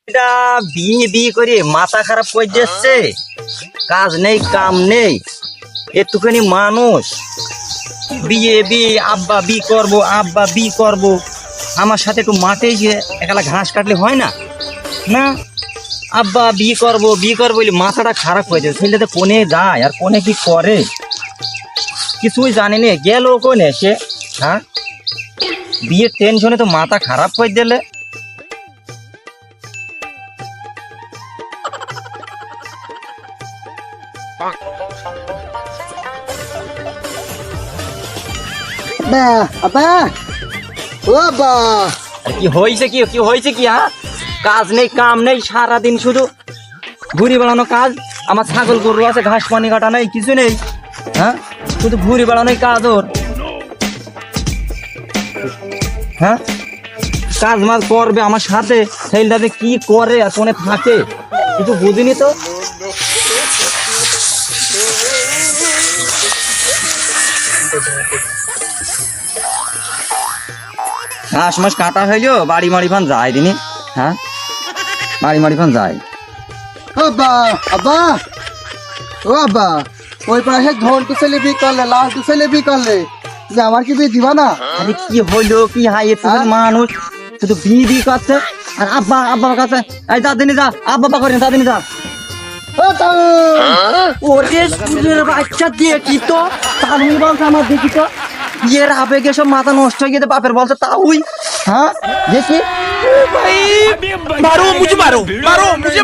এটা বিয়ে বিয়ে করে মাথা খারাপ করে যাচ্ছে, কাজ নেই কাম নেই, একটুখানি মানুষ বিয়ে বিয়ে আব্বা বি করব আব্বা বি করব, আমার সাথে একটু মাঠে গিয়ে একলা ঘাস কাটলে হয় না? না, আব্বা বি করব বলে মাথাটা খারাপ হয়ে যায়। ছেলেতে কোনে যায় আর কোনে কি করে কিছুই জানে না, গেল কোনে সে? হ্যাঁ, বিয়ের টেনশনে তো মাথা খারাপ করে দিলে। কি হয়েছে কি কি হয়েছে কি? হ্যাঁ, কাজ নেই কাম নেই, সারাদিন শুধু ঘুরি বেড়ানো কাজ। আমার ছাগল গরু আছে, ঘাস পানি কাটা নেই, কিছু নেই। হ্যাঁ, শুধু ঘুরি বেড়ানোই কাজ ওর। হ্যাঁ, কাজ মাজ করবে আমার সাথে, ছেলেটাতে কি করে আর কোনে থাকে কিছু বুঝিনি তো। ঘাস মাস কাটা হইলো, বাড়ি মারি ফান যায় দিনি। হ্যাঁ, বাড়ি মারি ফান যায়। আব্বা আব্বা ও আব্বা, ওই পাশে ধনটু ছেলে বি করলে, লালটু ছেলে বি করলে, যে আমার কি বিয়ে দিবা না? আরে কি হইলো কি? হাই একটু মানুষ শুধু বি করছে আর আব্বা আব্বার কাছে এই যা দিনি যা, আব্বা করেন যা দিনি যা। ওরে স্কুলের বাচ্চা দেখি তো, তাহলে বলছে আমার দেখি তো বিয়ের আবেগে সব মাথা নষ্ট হয়ে গেছে, বাপের বলছে তাউই। হ্যাঁ দেখি मारो मुझे, मारो मारो मुझे।